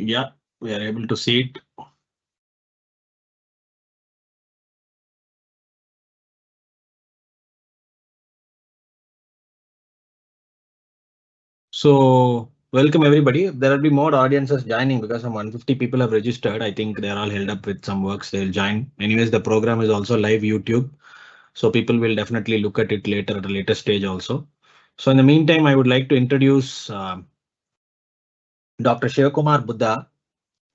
Yeah, we are able to see it. So welcome everybody. There will be more audiences joining because some 150 people have registered. I think they're all held up with some works. They'll join. Anyways, the program is also live YouTube. So people will definitely look at it later at a later stage also. So in the meantime, I would like to introduce Dr. Shivakumar Buddha.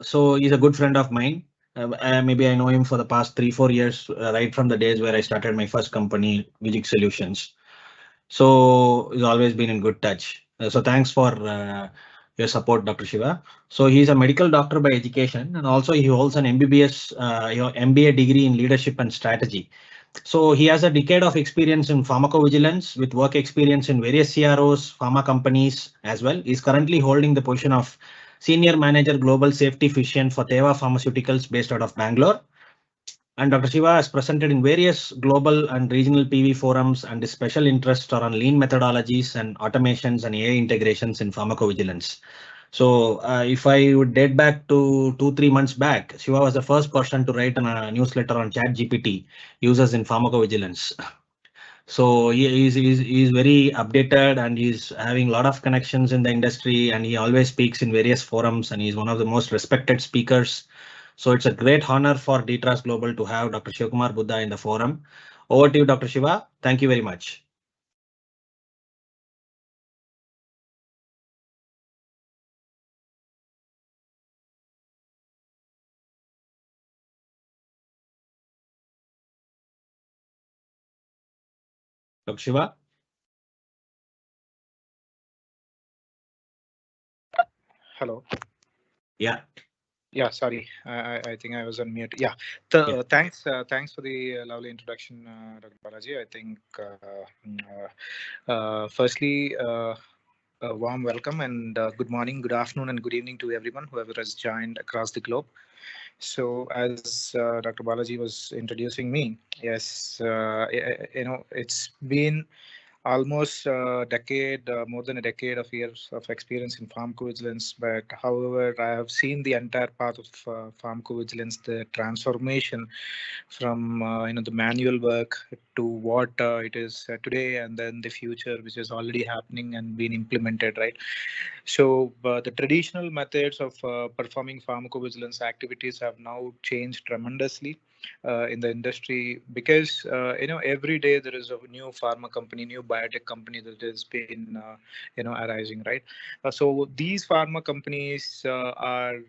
So he's a good friend of mine. Maybe I know him for the past 3-4 years, right from the days where I started my first company, Vijik Solutions. So he's always been in good touch. So thanks for your support, Dr. Shiva. So he's a medical doctor by education, and also he holds an MBBS, MBA degree in leadership and strategy. So he has a decade of experience in pharmacovigilance with work experience in various CROs, pharma companies as well. He's currently holding the position of Senior Manager Global Safety Physician for Teva Pharmaceuticals based out of Bangalore. And Dr. Shiva has presented in various global and regional PV forums, and his special interests are on lean methodologies and automations and AI integrations in pharmacovigilance. So if I would date back to 2-3 months back, Shiva was the first person to write a newsletter on ChatGPT users in pharmacovigilance. So he's very updated and he's having a lot of connections in the industry, and he always speaks in various forums, and he's one of the most respected speakers. So it's a great honor for DTRAS Global to have Dr. Shivakumar Buddha in the forum. Over to you, Dr. Shiva. Thank you very much. Dr. Shiva? Hello. Yeah. Yeah, sorry. I think I was on mute. Yeah. Yeah. Thanks for the lovely introduction, Dr. Balaji. I think, firstly, a warm welcome and good morning, good afternoon, and good evening to everyone, whoever has joined across the globe. So, as Dr. Balaji was introducing me, yes, it's been almost a decade, more than a decade of years of experience in pharmacovigilance. But however, I have seen the entire path of pharmacovigilance, the transformation from the manual work to what it is today, and then the future, which is already happening and being implemented, right? So the traditional methods of performing pharmacovigilance activities have now changed tremendously in the industry, because every day there is a new pharma company, new biotech company that has been arising, right? So these pharma companies are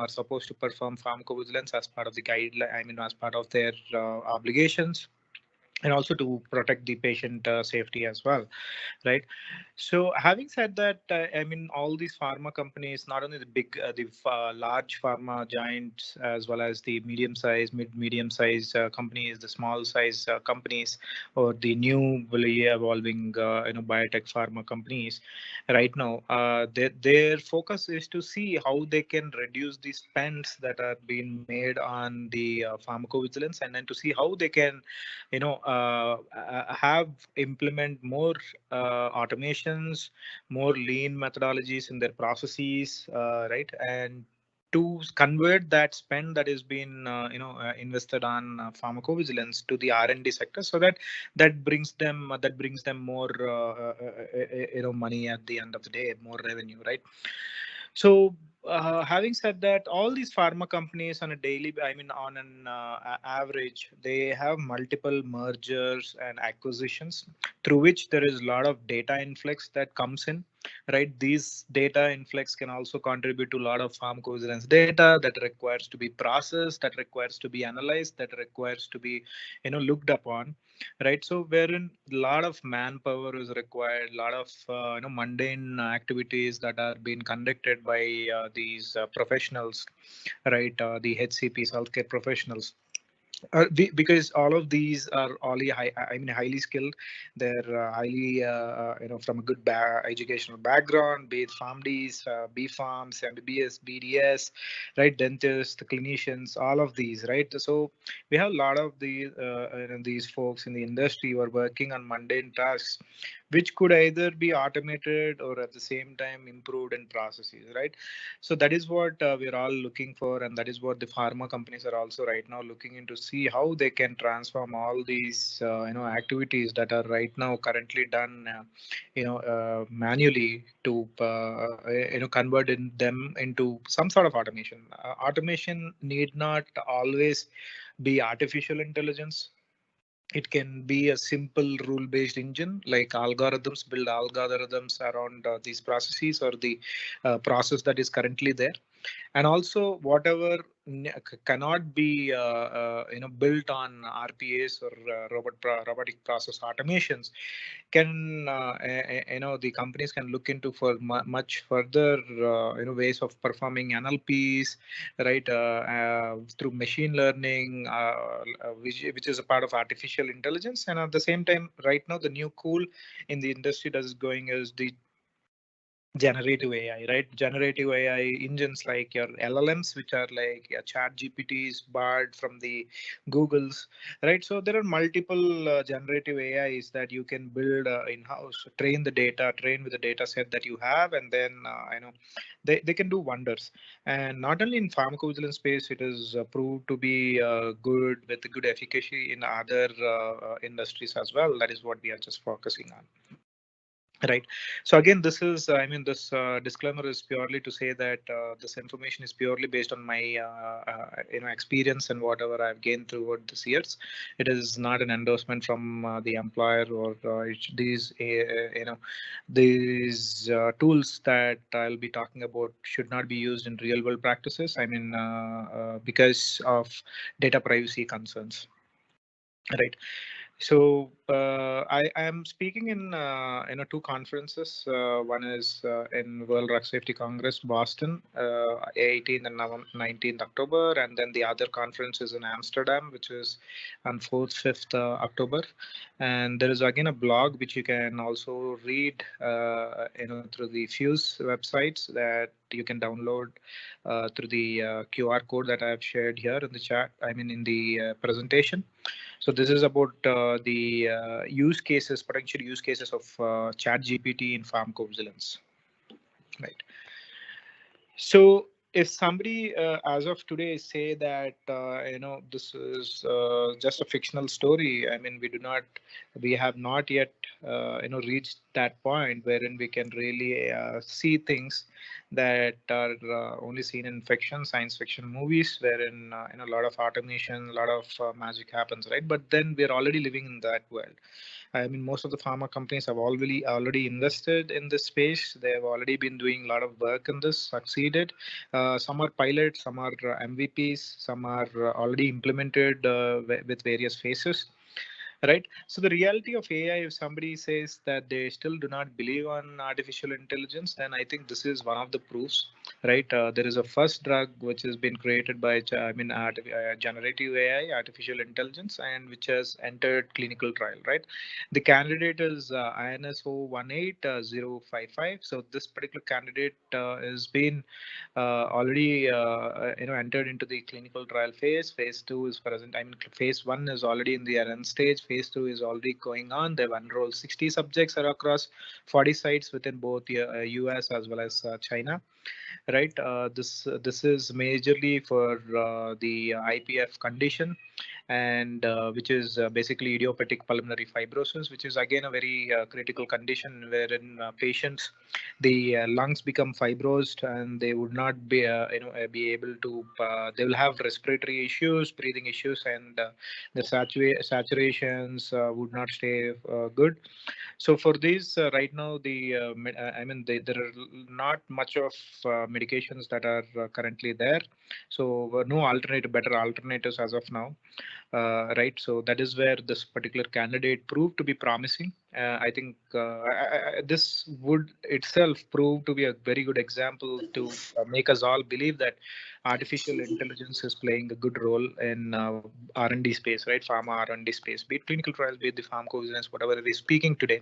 supposed to perform pharmacovigilance as part of the guideline, I mean, as part of their obligations, and also to protect the patient safety as well, right? So, having said that, I mean, all these pharma companies, not only the big, large pharma giants, as well as the medium-sized, medium-sized companies, the small-size companies, or the newly evolving, biotech pharma companies, right now, their focus is to see how they can reduce the spends that are being made on the pharmacovigilance, and then to see how they can, have implement more automations, more lean methodologies in their processes, right? And to convert that spend that is being invested on pharmacovigilance to the R&D sector, so that that brings them more money at the end of the day, more revenue, right? So, having said that, all these pharma companies on a daily, I mean, on an average, they have multiple mergers and acquisitions, through which there is a lot of data influx that comes in, right? These data influx can also contribute to a lot of pharmacovigilance data that requires to be processed, that requires to be analyzed, that requires to be, looked upon, right? So wherein a lot of manpower is required, a lot of mundane activities that are being conducted by these professionals, right? The HCPs, healthcare professionals, because all of these are highly skilled. They're highly from a good educational background, be it PharmDs, B.Pharms, MBBS, BDS, right? Dentists, the clinicians, all of these, right? So we have a lot of these folks in the industry who are working on mundane tasks, which could either be automated or at the same time improved in processes, right? So that is what we're all looking for, and that is what the pharma companies are also right now looking into, see how they can transform all these activities that are right now currently done manually to convert them into some sort of automation. Automation need not always be artificial intelligence. It can be a simple rule based engine like algorithms, build algorithms around these processes or the process that is currently there. And also whatever cannot be built on RPAs or robotic process automations can the companies can look into for much further ways of performing NLPs, right, through machine learning, which is a part of artificial intelligence. And at the same time, right now the new cool in the industry that is going is the generative AI, right? Generative AI engines like your LLMs, which are like your Chat GPTs, Bard from the Googles, right? So there are multiple generative AIs that you can build in-house, train the data, train with the data set that you have, and then they can do wonders. And not only in pharmacovigilance space, it is proved to be good with good efficacy in other industries as well. That is what we are just focusing on. Right. So again, this is, this disclaimer is purely to say that this information is purely based on my, experience and whatever I've gained throughout these years. It is not an endorsement from the employer or these tools that I'll be talking about should not be used in real world practices. Because of data privacy concerns. Right. So I am speaking in two conferences. One is in World Drug Safety Congress, Boston, 18th and 19th October, and then the other conference is in Amsterdam, which is on 4th, 5th October. And there is again a blog which you can also read, through the Fuse websites that you can download through the QR code that I have shared here in the chat. In the presentation. So this is about the potential use cases of Chat GPT in pharmacovigilance, right? So if somebody as of today say that this is just a fictional story, we have not yet reached that point wherein we can really see things that are only seen in fiction, science fiction movies, wherein a lot of automation, a lot of magic happens, right? But then we're already living in that world. Most of the pharma companies have already invested in this space. They have already been doing a lot of work in this, succeeded. Some are pilots, some are MVPs, some are already implemented with various phases. Right. So the reality of AI, if somebody says that they still do not believe on artificial intelligence, then I think this is one of the proofs. Right. There is a first drug which has been created by, generative AI, artificial intelligence, and which has entered clinical trial. Right. The candidate is INSO 18055. So this particular candidate has been already entered into the clinical trial phase. Phase 2 is present. Phase 1 is already in the end stage. Phase 2 is already going on. They've enrolled 60 subjects across 40 sites within both US as well as China. Right. This is majorly for the IPF condition, and which is basically idiopathic pulmonary fibrosis, which is again a very critical condition wherein patients, the lungs become fibrosed and they would not be able to. They will have respiratory issues, breathing issues, and the saturations would not stay good. So for these, right now, there are not much of medications that are currently there. So no better alternatives as of now. Right. So that is where this particular candidate proved to be promising. I think this would itself prove to be a very good example to make us all believe that artificial intelligence is playing a good role in R&D space, right? Pharma R&D space, be it clinical trials, be it the pharmacovigilance, whatever we're speaking today.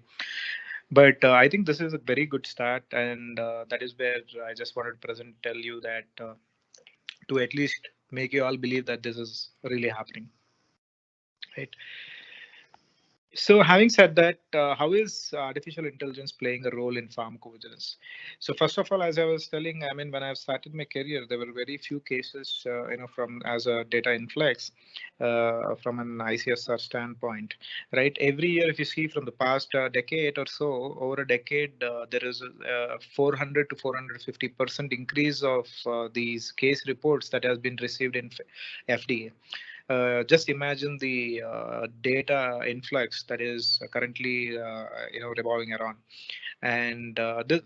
But I think this is a very good start, and that is where I just wanted to tell you that to at least make you all believe that this is really happening. Right. So, having said that, how is artificial intelligence playing a role in pharmacovigilance? So, first of all, as I was telling, I mean, when I started my career, there were very few cases, from as a data influx, from an ICSR standpoint, right? Every year, if you see from the past decade or so, over a decade, there is a 400 to 450% increase of these case reports that has been received in FDA. Just imagine the data influx that is currently revolving around, and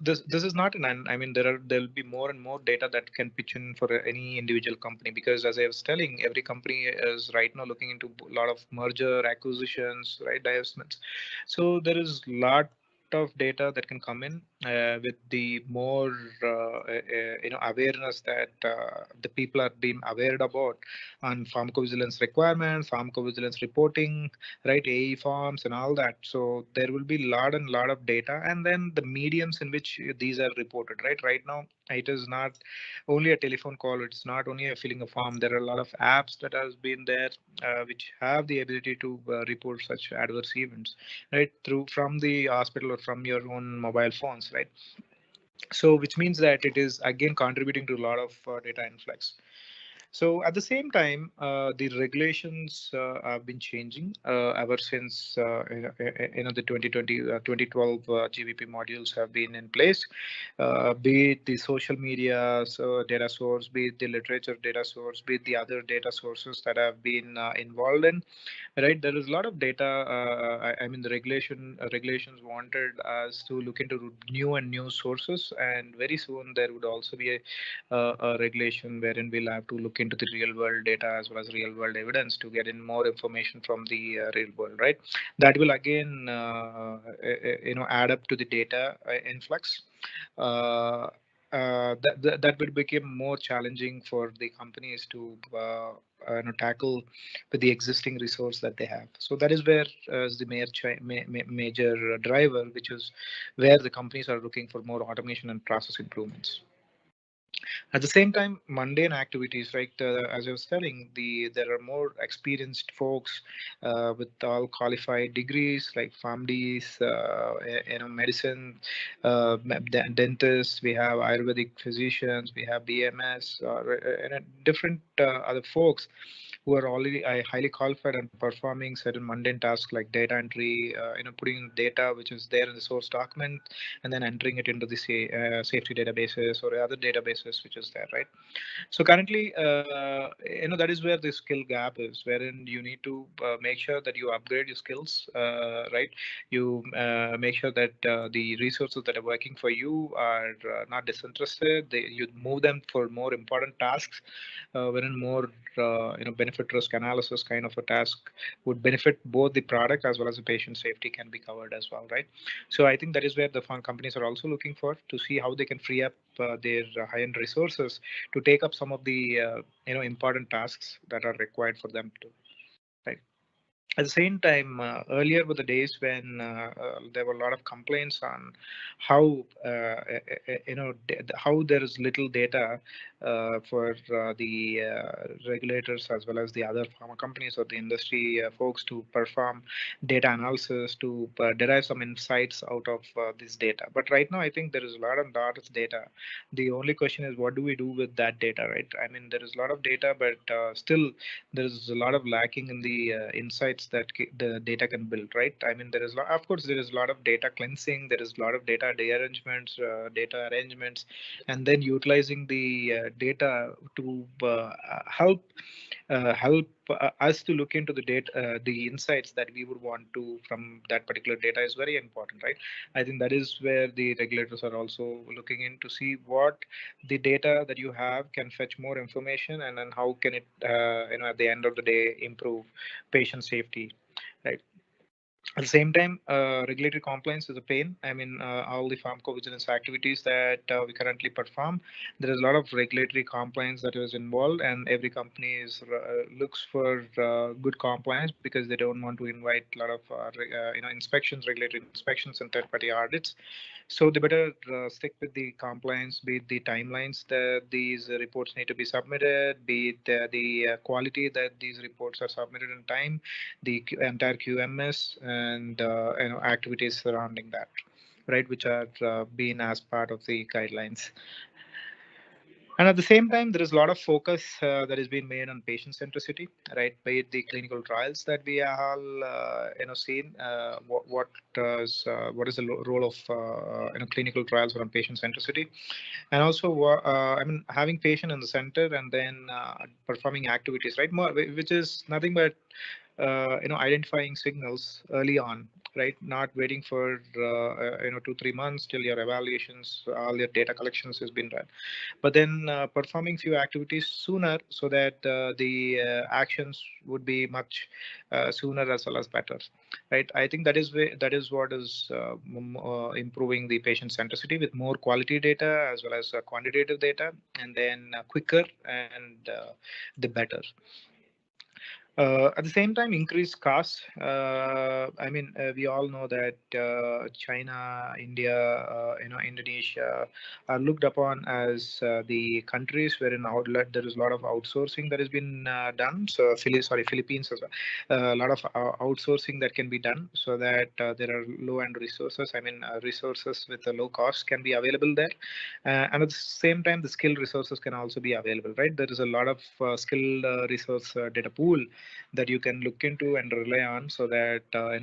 this is not an, I mean, there'll be more and more data that can pitch in for any individual company, because as I was telling, every company is right now looking into a lot of merger acquisitions, right, divestments. So there is lot of data that can come in with the more awareness that the people are being aware about on pharmacovigilance requirements, pharmacovigilance reporting, right, AE forms and all that. So there will be lot of data, and then the mediums in which these are reported, right? Right now, it is not only a telephone call. It's not only a filling a form. There are a lot of apps that has been there, which have the ability to report such adverse events, right, through from the hospital or from your own mobile phones, right? So which means that it is again contributing to a lot of data influx. So at the same time, the regulations have been changing ever since the 2020 2012 GVP modules have been in place. Be it the social media data source, be it the literature data source, be it the other data sources that have been involved in. Right, there is a lot of data. I mean, the regulations wanted us to look into new sources, and very soon there would also be a regulation wherein we'll have to look into the real world data as well as real world evidence to get in more information from the real world. Right, that will again add up to the data influx. Uh, that will become more challenging for the companies to tackle with the existing resource that they have. So that is where is the major driver, which is where the companies are looking for more automation and process improvements. At the same time, mundane activities, right? As I was telling, there are more experienced folks with all qualified degrees, like PharmDs, medicine, dentists. We have Ayurvedic physicians. We have BMS, different other folks who are already highly qualified and performing certain mundane tasks like data entry, putting data which is there in the source document and then entering it into the safety databases or other databases which is there, right? So currently, that is where the skill gap is, wherein you need to make sure that you upgrade your skills, right? You make sure that the resources that are working for you are not disinterested. You move them for more important tasks, wherein more benefit risk analysis kind of a task would benefit both the product as well as the patient safety can be covered as well, right? So I think that is where the fund companies are also looking for to see how they can free up their high-end resources to take up some of the important tasks that are required for them to, right? At the same time, earlier were the days when there were a lot of complaints on how how there is little data for the regulators as well as the other pharma companies or the industry folks to perform data analysis to derive some insights out of this data. But right now, I think there is a lot of data. The only question is, what do we do with that data, right? I mean, there is a lot of data, but still there is a lot of lacking in the insights that the data can build, right? I mean, of course, there is a lot of data cleansing, there is a lot of data dearrangements, data arrangements, and then utilizing the data to help us to look into the data, the insights that we would want to from that particular data is very important, right? I think that is where the regulators are also looking in to see what the data that you have can fetch more information, and then how can it, at the end of the day, improve patient safety, right? At the same time, regulatory compliance is a pain. I mean, all the pharmacovigilance activities that we currently perform, there is a lot of regulatory compliance that is involved, and every company looks for good compliance because they don't want to invite a lot of inspections, regulatory inspections, and third-party audits. So they better stick with the compliance, be it the timelines that these reports need to be submitted, be it the quality that these reports are submitted in time, the entire QMS, and activities surrounding that, right, which are being as part of the guidelines. And at the same time, there is a lot of focus that is being made on patient centricity, right? By the clinical trials that we all seen. What is the role of clinical trials around patient centricity, and also having patient in the center and then performing activities, right? More, which is nothing but identifying signals early on, right? Not waiting for 2-3 months till your evaluations, all your data collections has been done, but then performing few activities sooner so that the actions would be much sooner as well as better, right? I think that is what is improving the patient centricity with more quality data as well as quantitative data, and then quicker and the better. At the same time, increased costs. We all know that China, India, Indonesia are looked upon as the countries wherein outlet there is a lot of outsourcing that has been done. So, Philippines as well. A lot of outsourcing that can be done so that there are low-end resources. Resources with a low cost can be available there, and at the same time, the skilled resources can also be available. Right, there is a lot of skilled resource data pool that you can look into and rely on so that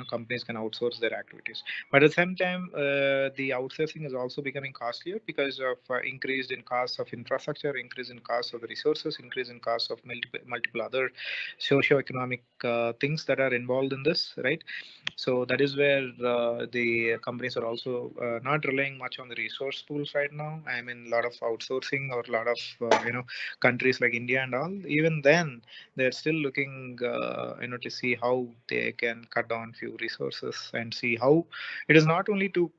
companies can outsource their activities. But at the same time, the outsourcing is also becoming costlier because of increase in costs of infrastructure, increase in costs of the resources, increase in costs of multiple other socio-economic things that are involved in this, right? So that is where the companies are also not relying much on the resource pools right now. I mean, a lot of outsourcing or a lot of countries like India and all. Even then, they're still looking to see how they can cut down few resources and see how it is not only to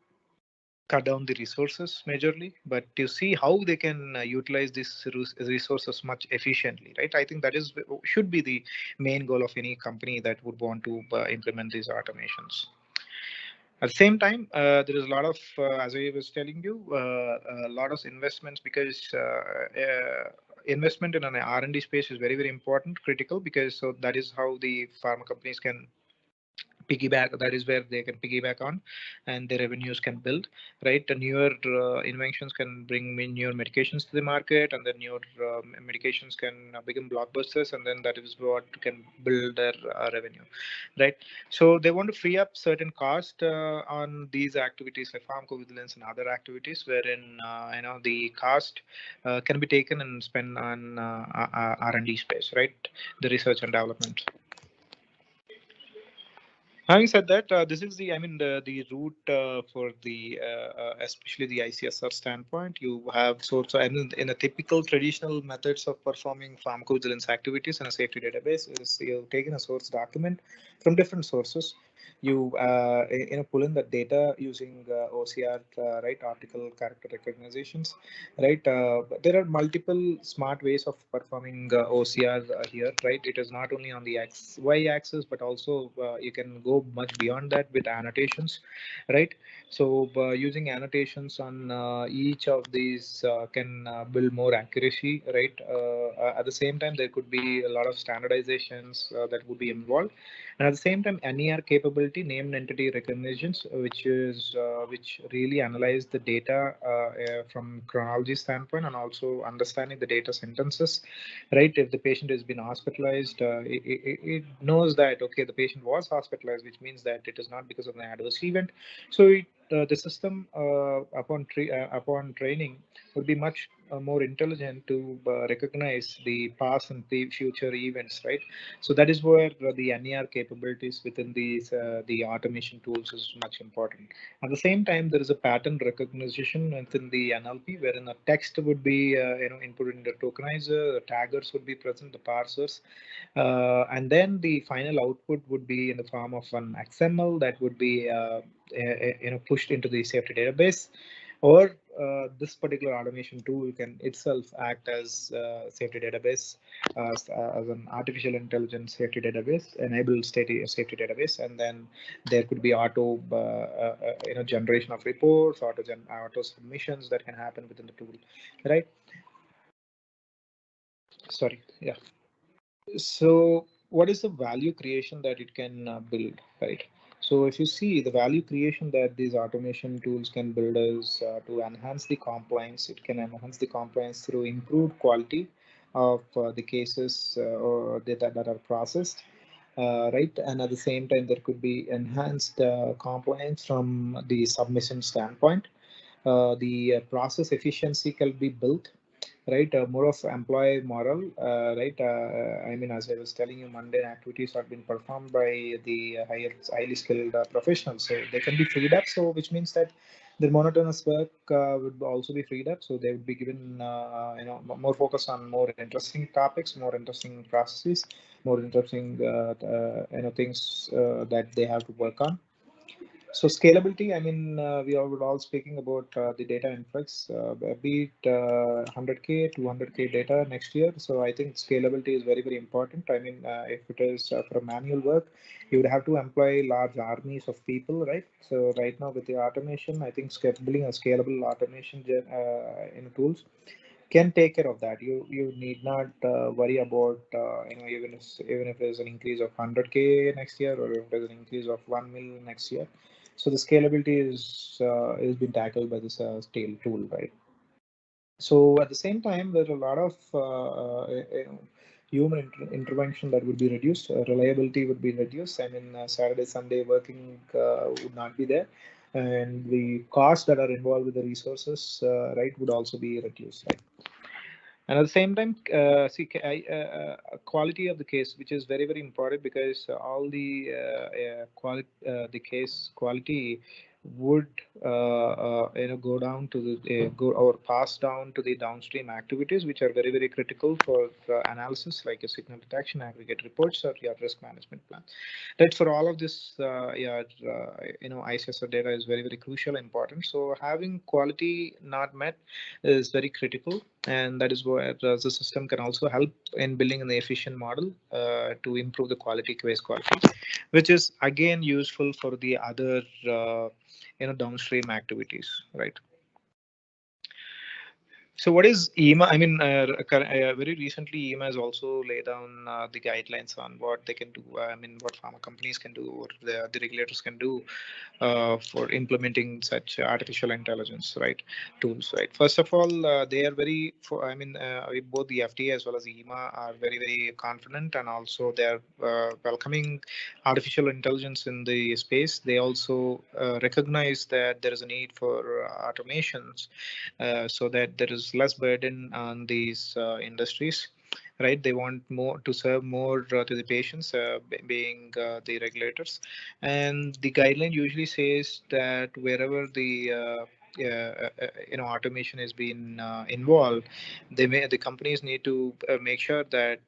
cut down the resources majorly, but to see how they can utilize these resources much efficiently, right? I think that is should be the main goal of any company that would want to implement these automations. At the same time, there is a lot of, as I was telling you, a lot of investments because investment in an R&D space is very, very important, critical, because so that is how the pharma companies can piggyback. That is where they can piggyback on, and their revenues can build, right? The newer inventions can bring in newer medications to the market, and then newer medications can become blockbusters, and then that is what can build their revenue, right? So they want to free up certain cost on these activities like pharmacovigilance and other activities wherein the cost can be taken and spent on R&D space, right? The research and development. Having said that, this is the route for the especially the ICSR standpoint. You have source, in a typical traditional methods of performing pharmacovigilance activities in a safety database is you've taken a source document from different sources. You pull in the data using OCR, right, optical character recognitions, right. But there are multiple smart ways of performing OCR here, right. It is not only on the Y axis, but also you can go much beyond that with annotations, right. So using annotations on each of these can build more accuracy, right. At the same time, there could be a lot of standardizations that would be involved, and at the same time, NER capability, named entity recognitions, which really analyze the data from chronology standpoint and also understanding the data sentences, right? If the patient has been hospitalized, it knows that okay, the patient was hospitalized, which means that it is not because of an adverse event. So the system upon training would be much more intelligent to recognize the past and the future events, right? So that is where the NER capabilities within these the automation tools is much important. At the same time, there is a pattern recognition within the NLP, wherein a text would be input in the tokenizer, the taggers would be present, the parsers, and then the final output would be in the form of an XML that would be pushed into the safety database, or this particular automation tool can itself act as safety database, as an artificial intelligence safety database, enabled safety database, and then there could be auto generation of reports, auto submissions that can happen within the tool, right? Sorry, yeah. So what is the value creation that it can build, right? So if you see the value creation that these automation tools can build is to enhance the compliance. It can enhance the compliance through improved quality of the cases or that are processed, right? And at the same time, there could be enhanced compliance from the submission standpoint. The process efficiency can be built, right? More of employee moral, right? I mean, as I was telling you, mundane activities are being performed by the highly skilled professionals, so they can be freed up. So which means that their monotonous work would also be freed up, so they would be given more focus on more interesting topics, more interesting processes, more interesting things that they have to work on. So scalability, I mean, we are all speaking about the data influx, be it 100K, 200K data next year. So I think scalability is very, very important. I mean, if it is for manual work, you would have to employ large armies of people, right? So right now with the automation, I think building a scalable automation in tools can take care of that. You need not worry about even if there's an increase of 100K next year, or if there's an increase of 1 million next year. So the scalability is been tackled by this scale tool, right? So at the same time, there's a lot of human intervention that would be reduced. Reliability would be reduced. I mean, Saturday, Sunday working would not be there, and the costs that are involved with the resources, right, would also be reduced, right? And at the same time, quality of the case, which is very, very important, because all the the case quality would go down to the go or pass down to the downstream activities, which are very, very critical for analysis, like a signal detection, aggregate reports, or your risk management plan. Right, for all of this, ICSR data is very, very crucial, important. So having quality not met is very critical, and that is where the system can also help in building an efficient model to improve the case quality, which is again useful for the other downstream activities, right? So what is EMA? I mean, very recently, EMA has also laid down the guidelines on what they can do. I mean, what pharma companies can do, or the regulators can do for implementing such artificial intelligence, right, tools, right? First of all, they are very, I mean, both the FDA as well as the EMA are very, very confident, and also they are welcoming artificial intelligence in the space. They also recognize that there is a need for automations so that there is less burden on these industries, right? They want more to serve more to the patients, being the regulators. And the guideline usually says that wherever the automation is being involved, the companies need to make sure that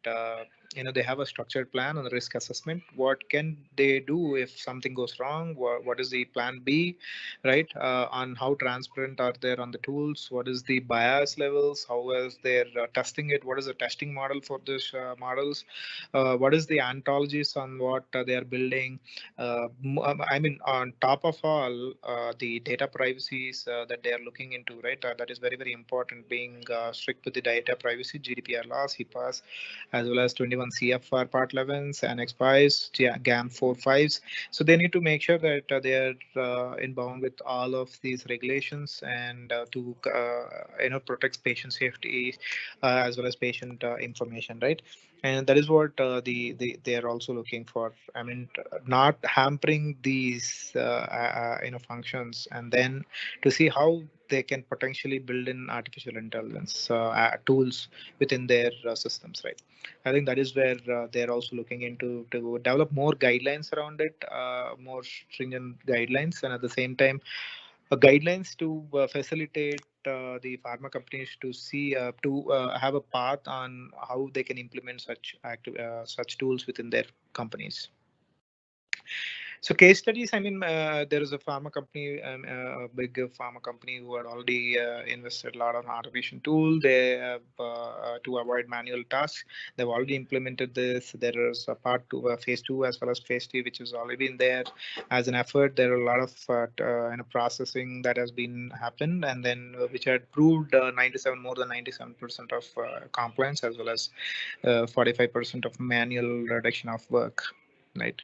they have a structured plan on the risk assessment. What can they do if something goes wrong? What is the plan B, right? On how transparent are they on the tools? What is the bias levels? How is they're testing it? What is the testing model for this models? What is the ontologies on what they are building? I mean, on top of all, the data privacies that they are looking into, right? That is very, very important, being strict with the data privacy, GDPR laws, HIPAAs, as well as 21 CFR Part 11s, Annex 5s, GAM 4.5s. So they need to make sure that they are inbound with all of these regulations, and to protect patient safety as well as patient information, right? And that is what they are also looking for. I mean, not hampering these functions, and then to see how they can potentially build in artificial intelligence tools within their systems, right? I think that is where they're also looking into to develop more guidelines around it, more stringent guidelines, and at the same time, guidelines to facilitate the pharma companies to see to have a path on how they can implement such tools within their companies. So case studies, I mean, there is a pharma company, a big pharma company who had already invested a lot on automation tool. They have to avoid manual tasks. They've already implemented this. There is a part two, phase two, as well as phase three, which is already been there as an effort. There are a lot of processing that has been happened, and then which had proved more than 97% of compliance, as well as 45% of manual reduction of work, right?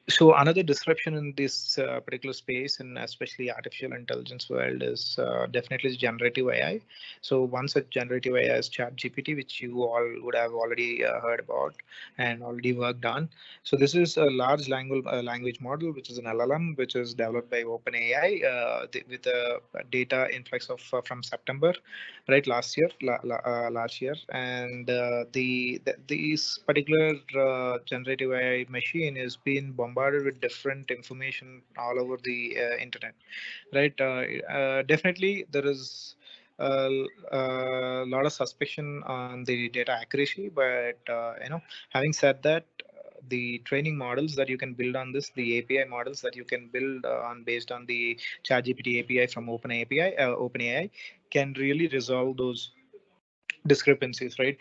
So another disruption in this particular space, and especially artificial intelligence world, is definitely generative AI. So one such generative AI is ChatGPT, which you all would have already heard about and already worked on. So this is a large language model, which is an LLM, which is developed by OpenAI with a data influx of from September, right, last year, and these particular generative AI machine is being bombarded with different information all over the internet, right? Definitely, there is a lot of suspicion on the data accuracy, but having said that, the training models that you can build on this, the API models that you can build on based on the ChatGPT API from OpenAI can really resolve those discrepancies, right?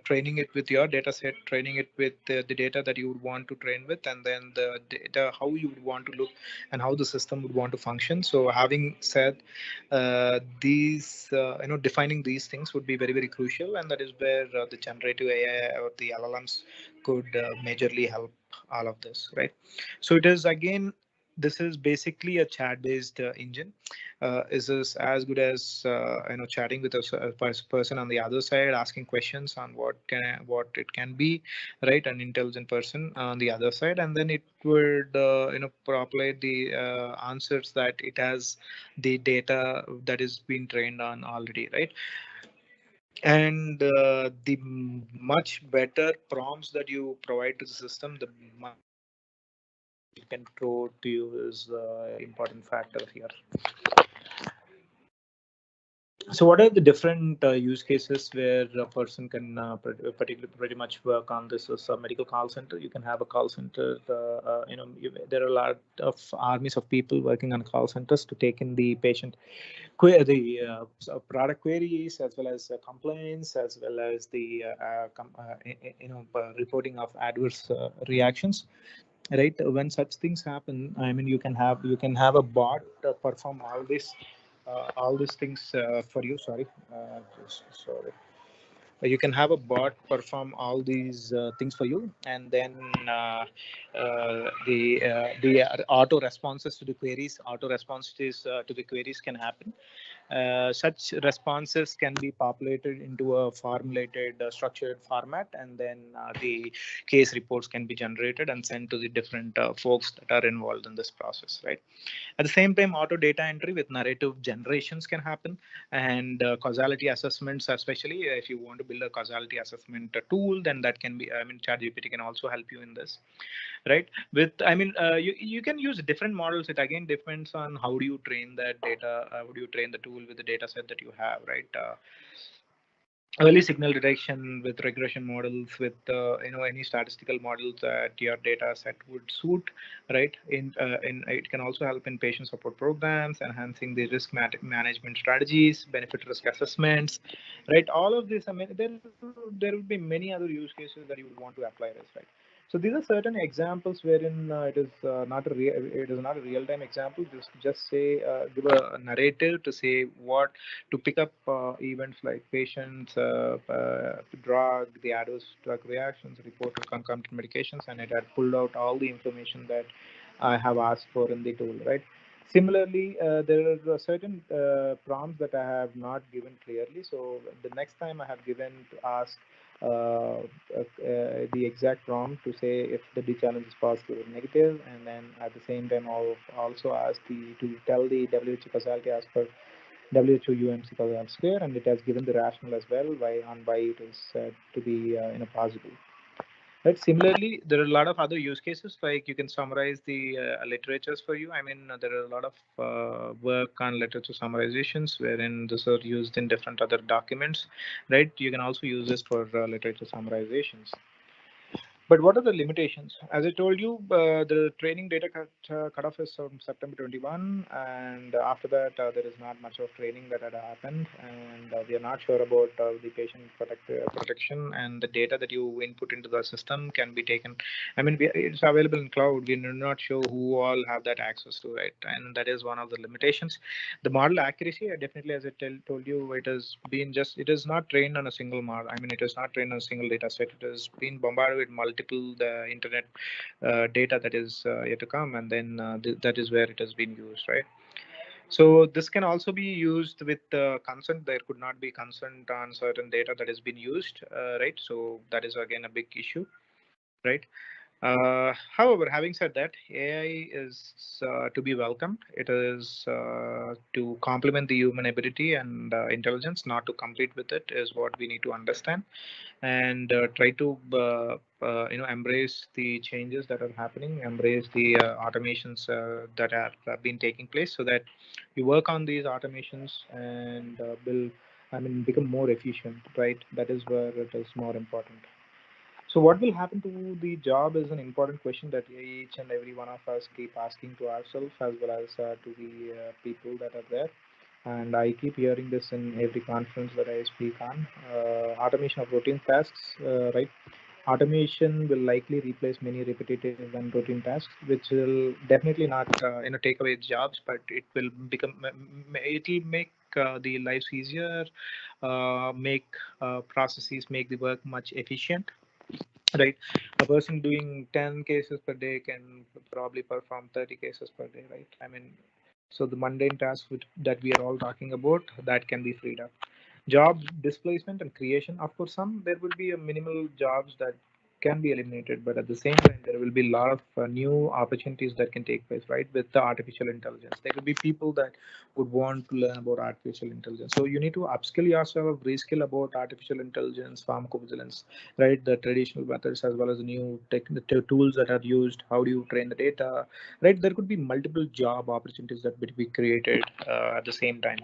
Training it with your data set, training it with the data that you would want to train with, and then the data how you would want to look and how the system would want to function. So having said these defining these things would be very, very crucial, and that is where the generative AI or the LLMs could majorly help all of this, right? So it is again, this is basically a chat based engine. Is this as good as chatting with a person on the other side, asking questions on what it can be, right? An intelligent person on the other side, and then it would populate the answers that it has the data that is being trained on already, right? And the much better prompts that you provide to the system, the much better answers that it can throw to you is important factor here. So what are the different use cases where a person can particularly pretty much work on this? Is a medical call center. You can have a call center. There are a lot of armies of people working on call centers to take in the patient product queries, as well as complaints, as well as the reporting of adverse reactions, right? When such things happen, I mean, you can have a bot perform all these things for you. Sorry. You can have a bot perform all these things for you, and then the auto responses to the queries, auto responses to the queries can happen. Such responses can be populated into a formulated, structured format, and then the case reports can be generated and sent to the different folks that are involved in this process, right? At the same time, auto data entry with narrative generations can happen, and causality assessments, especially if you want to build a causality assessment tool, then that can be, I mean, ChatGPT can also help you in this, right? With, I mean, you can use different models. It again depends on how do you train that data, how do you train the tool with the data set that you have, right? Early signal detection with regression models, with any statistical models that your data set would suit, right? In it can also help in patient support programs, enhancing the risk management strategies, benefit risk assessments, right? All of this, I mean, there will be many other use cases that you would want to apply this, right? So these are certain examples wherein it is not a real time example. Just say give a narrative to say what to pick up events like patients, drug, the adverse drug reactions, reported concomitant medications, and it had pulled out all the information that I have asked for in the tool, right? Similarly, there are certain prompts that I have not given clearly. So the next time I have given to ask the exact prompt to say if the D challenge is positive or negative, and then at the same time I'll also ask to tell the WHO causality as per WHO UMC causality square, and it has given the rationale as well why it is said to be possible. Right. Similarly, there are a lot of other use cases, like you can summarize the literatures for you. I mean, there are a lot of work on literature summarizations wherein these are used in different other documents, right? You can also use this for literature summarizations. But what are the limitations? As I told you, the training data cutoff is from September 21, and after that, there is not much of training that had happened, and we are not sure about the patient protection, and the data that you input into the system can be taken. I mean, it's available in cloud. We are not sure who all have that access to it, and that is one of the limitations. The model accuracy, definitely, as I told you, it is not trained on a single model. I mean, it is not trained on a single data set. It has been bombarded with multiple the internet data that is yet to come, and then that is where it has been used, right? So this can also be used with consent. There could not be consent on certain data that has been used, right? So that is again a big issue, right? However, having said that, AI is to be welcomed. It is to complement the human ability and intelligence, not to compete with it, is what we need to understand, and try to embrace the changes that are happening, embrace the automations that are been taking place, so that we work on these automations and build, I mean, become more efficient, right? That is where it is more important. So what will happen to the job is an important question that each and every one of us keep asking to ourselves, as well as to the people that are there. And I keep hearing this in every conference that I speak on. Automation of routine tasks, right? Automation will likely replace many repetitive and routine tasks, which will definitely not take away jobs, but it will become, it will make the lives easier, make processes, make the work much efficient, right? A person doing 10 cases per day can probably perform 30 cases per day, right? I mean, so the mundane tasks that we are all talking about, that can be freed up. Job displacement and creation, of course, some there will be a minimal jobs that can be eliminated, but at the same time there will be a lot of new opportunities that can take place, right? With the artificial intelligence, there will be people that would want to learn about artificial intelligence, so you need to upskill yourself, reskill about artificial intelligence, pharmacovigilance, right? The traditional methods as well as the new the tools that are used, how do you train the data, right? There could be multiple job opportunities that would be created at the same time,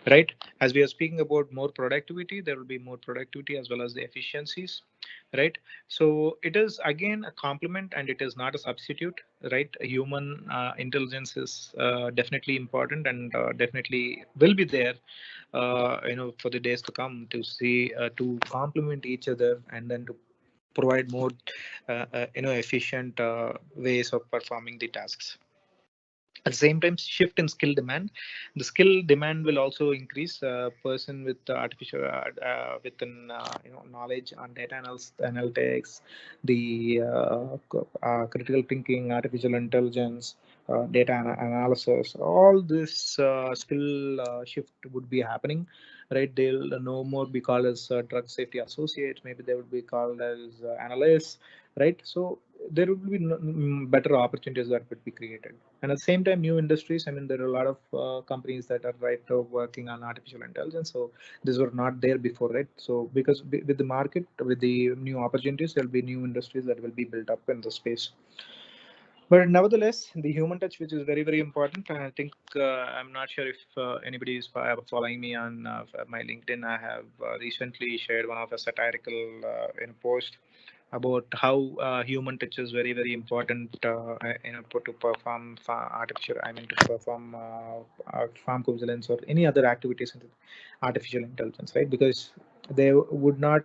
right? As we are speaking about more productivity, there will be more productivity as well as the efficiencies, right? So it is again a complement and it is not a substitute, right? Human intelligence is definitely important and definitely will be there, for the days to come, to see to complement each other, and then to provide more efficient ways of performing the tasks. At the same time, shift in skill demand, the skill demand will also increase. Person with artificial with an knowledge on data analytics, the critical thinking, artificial intelligence, data analysis, all this skill shift would be happening, right? They'll no more be called as drug safety associates, maybe they would be called as analysts, right? So there will be better opportunities that would be created. And at the same time, new industries, I mean, there are a lot of companies that are right now working on artificial intelligence, so these were not there before, right? So because with the market, with the new opportunities, there will be new industries that will be built up in the space. But nevertheless, the human touch, which is very, very important. I think I'm not sure if anybody is following me on my LinkedIn. I have recently shared one of a satirical post about how human touch is very, very important, to perform artificial, I mean, to perform pharmacovigilance or any other activities in artificial intelligence, right? Because they would not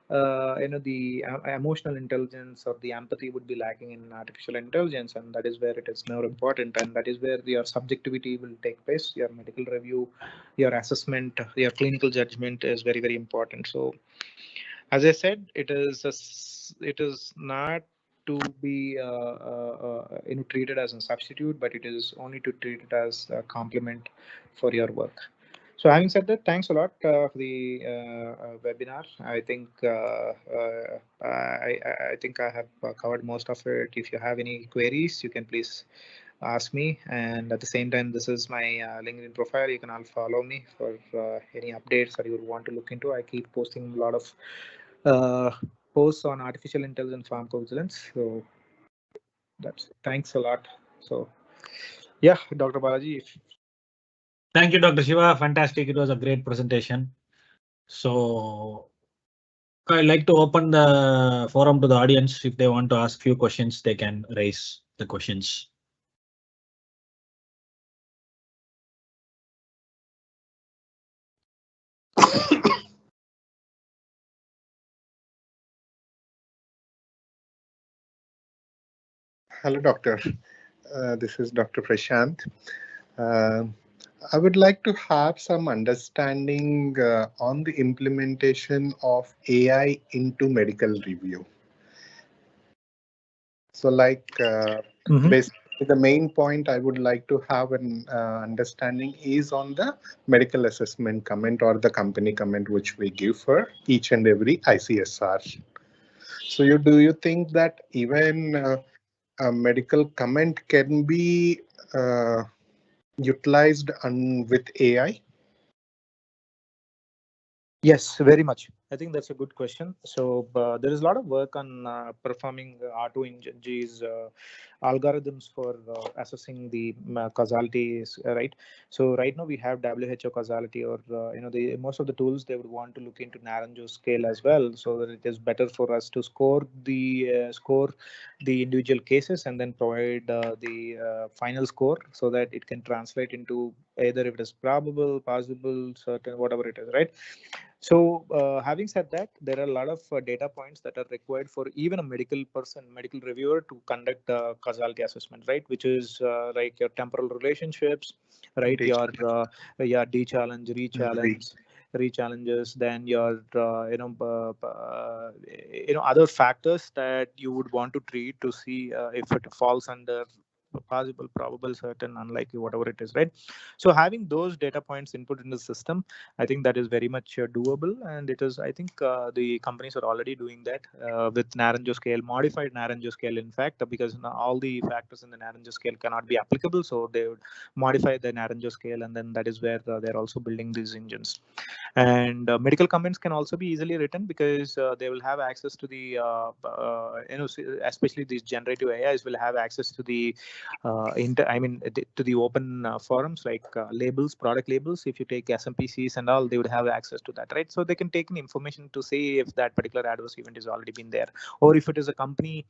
the emotional intelligence or the empathy would be lacking in artificial intelligence, and that is where it is more important, and that is where your subjectivity will take place. Your medical review, your assessment, your clinical judgment is very, very important. So as I said, it is not to be treated as a substitute, but it is only to treat it as a complement for your work. So having said that, thanks a lot for the webinar. I think I think I have covered most of it. If you have any queries, you can please ask me. And at the same time, this is my LinkedIn profile. You can all follow me for any updates that you would want to look into. I keep posting a lot of uh, posts on artificial intelligence pharmacovigilance. So that's it. Thanks a lot. So yeah, Dr. Balaji. Thank you, Dr. Shiva. Fantastic. It was a great presentation. So I'd like to open the forum to the audience. If they want to ask few questions, they can raise the questions. Hello, Doctor. This is Dr. Prashant. Uh, I would like to have some understanding on the implementation of AI into medical review. So like Mhm. basically the main point I would like to have an understanding is on the medical assessment comment or the company comment which we give for each and every ICSR. So do you think that even a medical comment can be utilized with AI? Yes, very much. I think that's a good question. So there is a lot of work on performing R2G's algorithms for assessing the causalities, right? So right now we have WHO causality, or the most of the tools they would want to look into Naranjo scale as well, so that it is better for us to score the individual cases and then provide the final score, so that it can translate into either if it is probable, possible, certain, whatever it is, right? So, having said that, there are a lot of data points that are required for even a medical person, medical reviewer to conduct causality assessment, right? Which is like your temporal relationships, right? Your de-challenge, re-challenges, then your other factors that you would want to treat to see if it falls under possible, probable, certain, unlikely, whatever it is, right? So having those data points input in the system, I think that is very much doable, and it is. I think the companies are already doing that with Naranjo scale, modified Naranjo scale, in fact, because all the factors in the Naranjo scale cannot be applicable, so they would modify the Naranjo scale, and then that is where they're also building these engines. And medical comments can also be easily written, because they will have access to the especially these generative AIs will have access to the to the open forums, like labels, product labels. If you take SMPCs and all, they would have access to that, right? So they can take in information to see if that particular adverse event has already been there, or if it is a company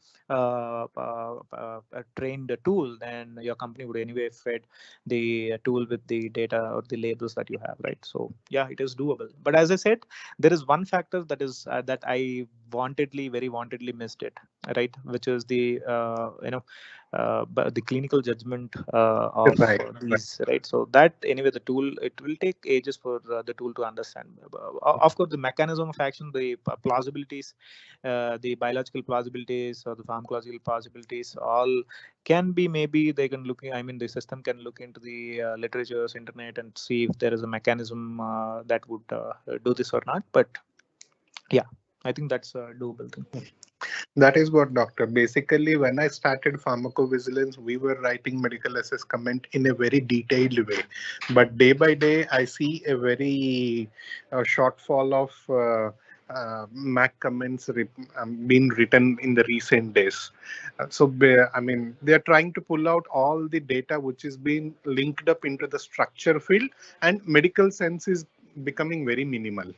trained tool, then your company would anyway fed the tool with the data or the labels that you have, right? So yeah, it is doable. But as I said, there is one factor that is that I very wantedly missed it, right? Which is the but the clinical judgment of Right. these, right? So that anyway, the tool, it will take ages for the tool to understand. Of course, the mechanism of action, the plausibilities, the biological plausibilities or the pharmacological plausibilities, all can be, maybe they can look. I mean, the system can look into the literatures, internet, and see if there is a mechanism that would do this or not. But yeah, I think that's a doable thing. That is what, doctor. Basically, when I started pharmacovigilance, we were writing medical assess comment in a very detailed way. But day by day, I see a very shortfall of MAC comments being written in the recent days. I mean, they're trying to pull out all the data which is being linked up into the structure field, and medical sense is becoming very minimal.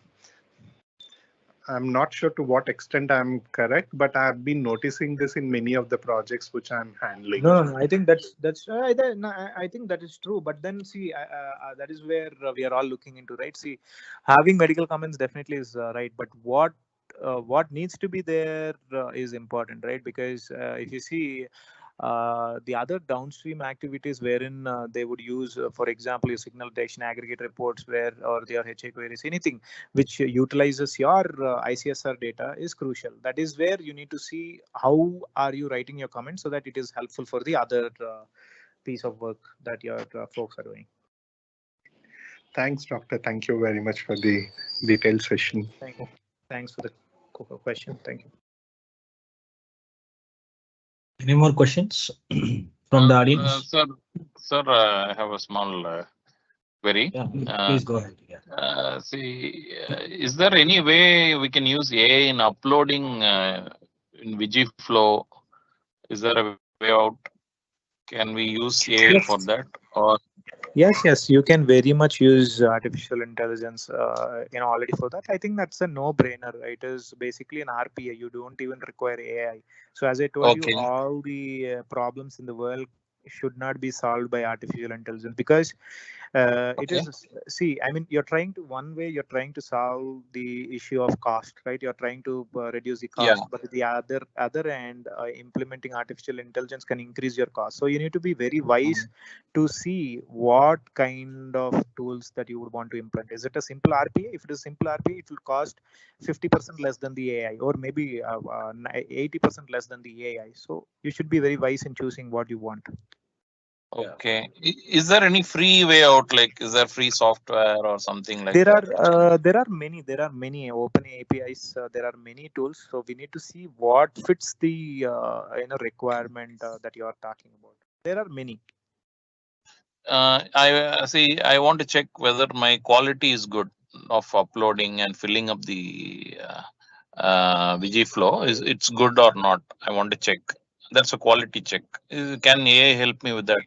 I'm not sure to what extent I'm correct, but I've been noticing this in many of the projects which I'm handling. No. I think I think that is true. But then see, that is where we are all looking into, right? See, having medical comments definitely is right, but what needs to be there is important, right? Because if you see, the other downstream activities wherein they would use, for example, your signal detection aggregate reports, where or their HA queries, anything which utilizes your ICSR data is crucial. That is where you need to see how are you writing your comments so that it is helpful for the other piece of work that your folks are doing. Thanks, doctor. Thank you very much for the detailed session. Thank you. Thanks for the question. Thank you. Any more questions from the audience? Sir, I have a small query. Yeah, please go ahead. Yeah. Is there any way we can use AI in uploading in VigiFlow? Is there a way out? Can we use AI for that? Or Yes, you can very much use artificial intelligence, already for that. I think that's a no-brainer. It is basically an RPA. You don't even require AI. So as I told you, all the problems in the world should not be solved by artificial intelligence, because It is, see, I mean, one way you're trying to solve the issue of cost, right? You're trying to reduce the cost, Yeah. but the other end, implementing artificial intelligence can increase your cost. So you need to be very wise to see what kind of tools that you would want to implement. Is it a simple RPA? If it is simple RPA, it will cost 50% less than the AI, or maybe 80% less than the AI. So you should be very wise in choosing what you want. Okay. Is there any free way out? Like, is there free software or something like There that? are many open APIs. There are many tools. So we need to see what fits the requirement that you are talking about. There are many. I see. I want to check whether my quality is good of uploading and filling up the VG it's good or not. I want to check. That's a quality check. Can AI help me with that?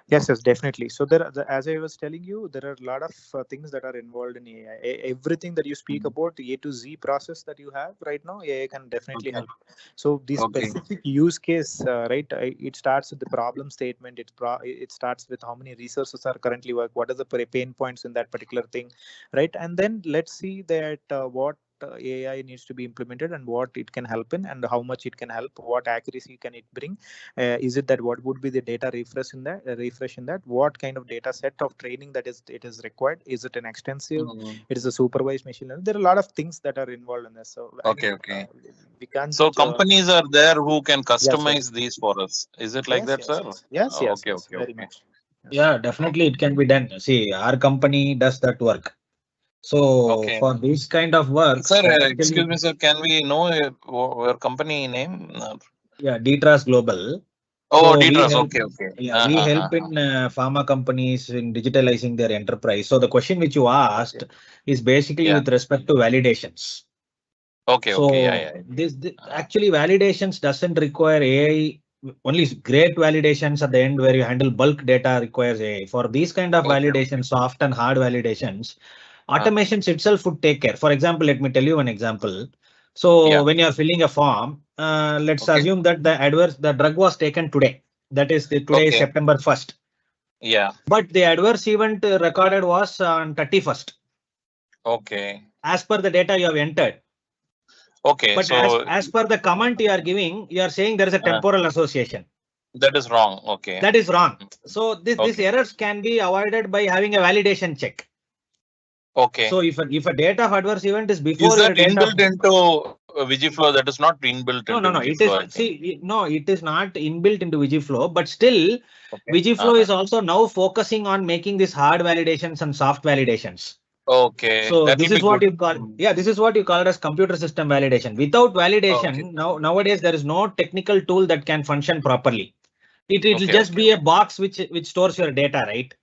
Yes, definitely. So as I was telling you, there are a lot of things that are involved in AI. Everything that you speak about, the A to Z process that you have right now, AI can definitely help. So the specific use case, right? It starts with the problem statement. It starts with how many resources are currently work. What are the pain points in that particular thing, right? And then let's see that what AI needs to be implemented and what it can help in and how much it can help. What accuracy can it bring? Is it that what would be the data refresh in that? What kind of data set of training that it is required? Is it an extensive? It is a supervised machine learning. There are a lot of things that are involved in this. So we can't. So companies are there who can customize these for us. Is it like that, sir? Yes. Okay. Very much. Yeah, definitely it can be done. See, our company does that work. So for this kind of work, sir, excuse me, sir, can we know your company name? Yeah, DTRAS Global. Oh, so DTRAS. Okay. Yeah, we help in pharma companies in digitalizing their enterprise. So the question which you asked is basically with respect to validations. This actually validations doesn't require AI. Only great validations at the end where you handle bulk data requires AI. For these kind of validations, soft and hard validations, automations itself would take care. For example, let me tell you an example. So when you are filling a form, let's assume that the drug was taken today. That is today is September 1st. Yeah. But the adverse event recorded was on 31st. Okay. As per the data you have entered. Okay. But so as per the comment you are giving, you are saying there is a temporal association. That is wrong. Okay. That is wrong. So these errors can be avoided by having a validation check. Okay. So if a data of adverse event is before, is that inbuilt into VGFlow? That is not inbuilt into no. It is not inbuilt into VGFlow, but still VGFlow is also now focusing on making these hard validations and soft validations. Okay. So this is what you call, this is what you call it as computer system validation. Without validation, nowadays there is no technical tool that can function properly. It will just be a box which stores your data, right?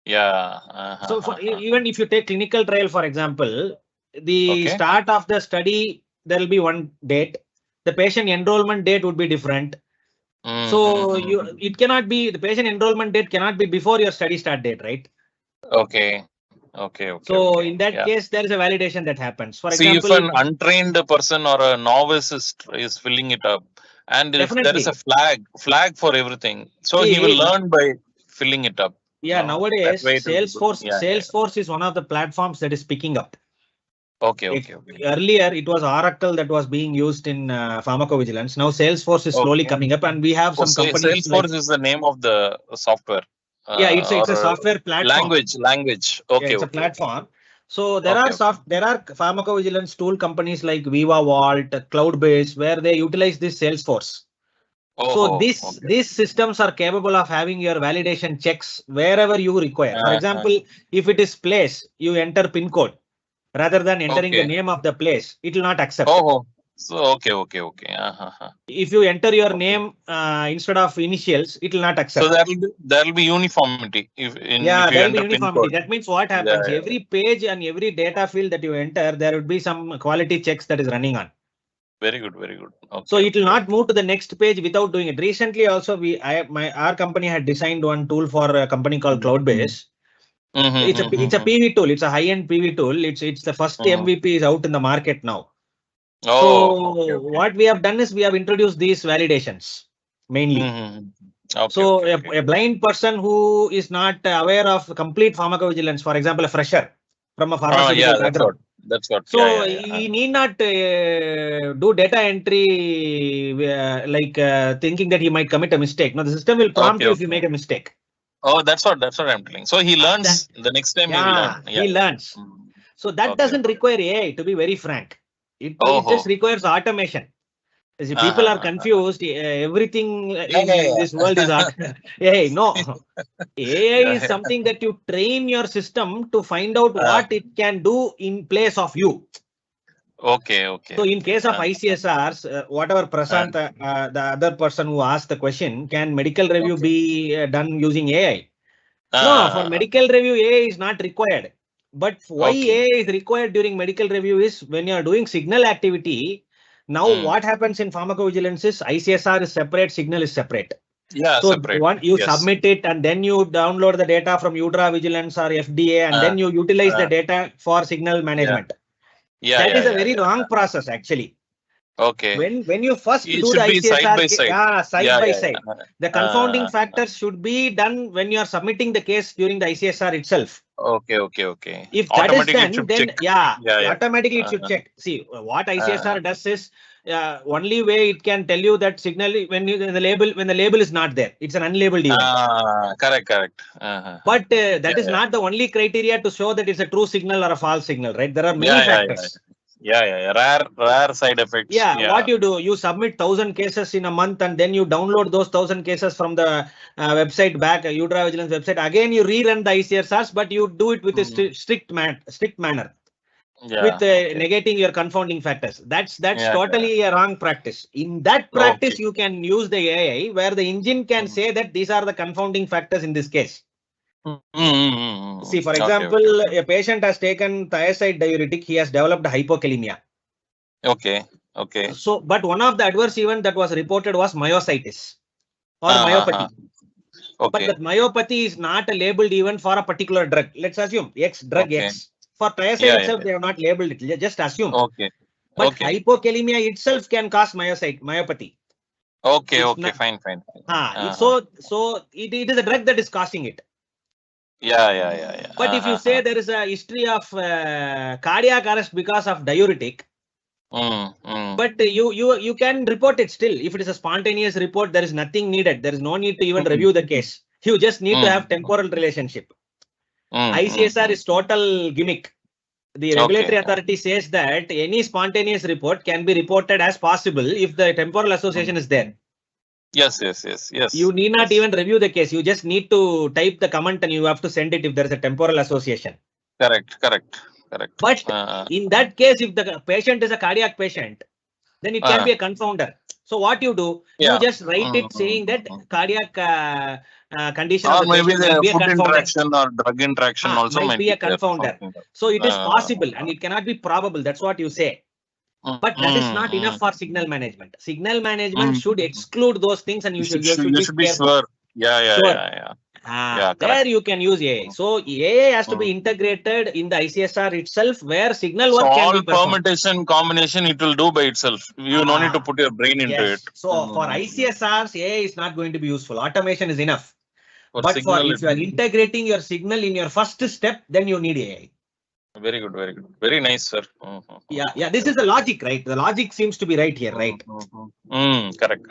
Yeah. So even if you take clinical trial, for example, the start of the study, there will be one date. The patient enrollment date would be different. So it cannot be, the patient enrollment date cannot be before your study start date, right? Okay. So in that case, there is a validation that happens. For See, example, if an untrained person or a novice is filling it up, and if there is a flag for everything, so he will learn by filling it up. Yeah, nowadays Salesforce is one of the platforms that is picking up. Okay. Earlier, it was Oracle that was being used in pharmacovigilance. Now Salesforce is slowly coming up, and we have some companies. Salesforce is the name of the software. It's a software platform. Language. Okay. It's a platform. So there are pharmacovigilance tool companies like Viva Vault, Cloudbase, where they utilize this Salesforce. So these systems are capable of having your validation checks wherever you require. For example, if it is place, you enter PIN code rather than entering the name of the place, it will not accept. So okay. If you enter your name instead of initials, it will not accept. So there will be uniformity. There will be uniformity. That means what happens? Every page and every data field that you enter, there would be some quality checks that is running on. Very good. So it will not move to the next page without doing it. Recently, also our company had designed one tool for a company called Cloudbase. It's a PV tool. It's a high-end PV tool. It's the first MVP is out in the market now. What we have done is we have introduced these validations mainly. Okay, So okay, okay. a blind person who is not aware of complete pharmacovigilance, for example, a fresher from a pharmaceutical background. That's what. So Yeah. he need not do data entry thinking that he might commit a mistake. No, the system will prompt Okay, you if you okay. make a mistake. Oh, that's what I'm telling. So he learns the next time he will Yeah, learn. he learns. Mm. So that Okay. doesn't require AI, to be very frank. It Oh, just requires automation. You see, people are confused. Everything in this world is art. Hey, no. AI is something that you train your system to find out what it can do in place of you. Okay. So in case of ICSRs, whatever Prasant, the other person who asked the question, can medical review be done using AI? No, for medical review, AI is not required. But why AI is required during medical review is when you are doing signal activity. Now, what happens in pharmacovigilance is ICSR is separate, signal is separate. Yeah, so separate. one you submit it and then you download the data from UDRA Vigilance or FDA and then you utilize the data for signal management. That is a very wrong process actually. Okay. When you first It do should the be ICSR, side by side. side by side. The confounding factors should be done when you are submitting the case during the ICSR itself. Okay. If that is done, then automatically it should check. See, what ICSR does is only way it can tell you that signal when the label is not there. It's an unlabeled event. Correct. But that is not the only criteria to show that it's a true signal or a false signal, right? There are many factors. Rare side effects. What you do, you submit 1,000 cases in a month and then you download those 1,000 cases from the website back, UDRA Vigilance website. Again, you rerun the ICSRs, but you do it with a strict manner. With negating your confounding factors. That's totally a wrong practice. In that practice, you can use the AI where the engine can say that these are the confounding factors in this case. See, for example, a patient has taken thiazide diuretic, he has developed hypokalemia. Okay. So, but one of the adverse event that was reported was myositis or myopathy. But that myopathy is not a labeled event for a particular drug. Let's assume drug X. For thiazide itself, they have not labeled it. Just assume. But hypokalemia itself can cause myopathy. Okay, fine. So it is a drug that is causing it. Yeah. But if you say there is a history of cardiac arrest because of diuretic, but you can report it still. If it is a spontaneous report, there is nothing needed. There is no need to even review the case. You just need to have temporal relationship. ICSR is total gimmick. The regulatory authority says that any spontaneous report can be reported as possible if the temporal association is there. Yes. You need not even review the case. You just need to type the comment and you have to send it if there is a temporal association. Correct. But in that case, if the patient is a cardiac patient, then it can be a confounder. So what you do, you just write it saying that cardiac condition or of the maybe patient might be a food confounder. interaction or drug interaction also might be a confounder. So it is possible and it cannot be probable. That's what you say. But that is not enough for signal management. Signal management should exclude those things and you should be sure. Yeah. There you can use AI. So AI has to be integrated in the ICSR itself where signal work can be performed. Permutation combination it will do by itself. You no need to put your brain into it. So for ICSRs, AI is not going to be useful. Automation is enough. But if you are integrating your signal in your first step, then you need AI. Very good. Very nice, sir. Yeah. This is the logic, right? The logic seems to be right here, right? Correct.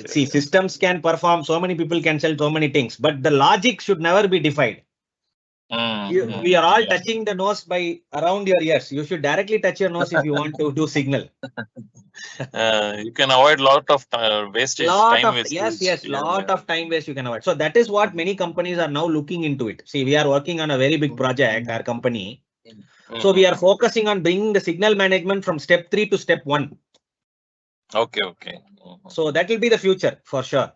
See, systems can perform, so many people can sell so many things, but the logic should never be defined. We are all touching the nose by around your ears. You should directly touch your nose if you want to do signal. You can avoid lot of wastage. Yes, lot of time waste you can avoid. So that is what many companies are now looking into it. See, we are working on a very big project, our company. So we are focusing on bringing the signal management from step 3 to step 1. Okay. So that will be the future for sure.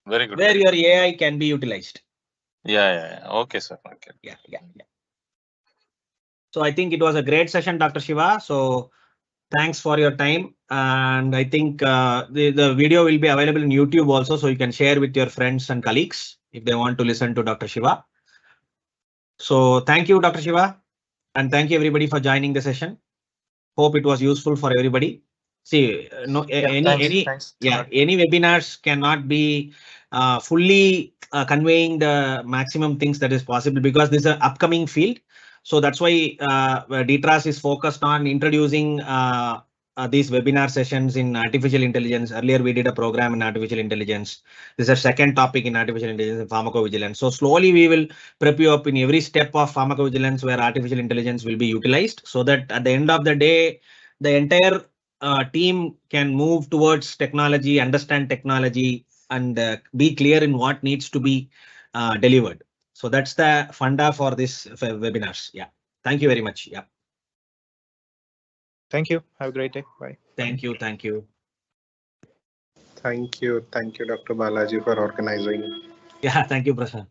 Very good. Where your AI can be utilized. Yeah. Okay, sir. Okay. Yeah. So I think it was a great session, Dr. Shiva. So thanks for your time. And I think the video will be available in YouTube also. So you can share with your friends and colleagues if they want to listen to Dr. Shiva. So thank you, Dr. Shiva. And thank you everybody for joining the session. Hope it was useful for everybody. See, no, Thanks, any webinars cannot be fully conveying the maximum things that is possible, because this is an upcoming field. So that's why DTRAS is focused on introducing these webinar sessions in artificial intelligence. Earlier, we did a program in artificial intelligence. This is a second topic in artificial intelligence and pharmacovigilance. So slowly we will prep you up in every step of pharmacovigilance where artificial intelligence will be utilized, so that at the end of the day, the entire team can move towards technology, understand technology, and be clear in what needs to be delivered. So that's the funda for this webinars. Yeah. Thank you very much. Yeah. Thank you. Have a great day. Bye. Thank you. Thank you. Thank you, Dr. Balaji, for organizing. Yeah. Thank you, Prashant.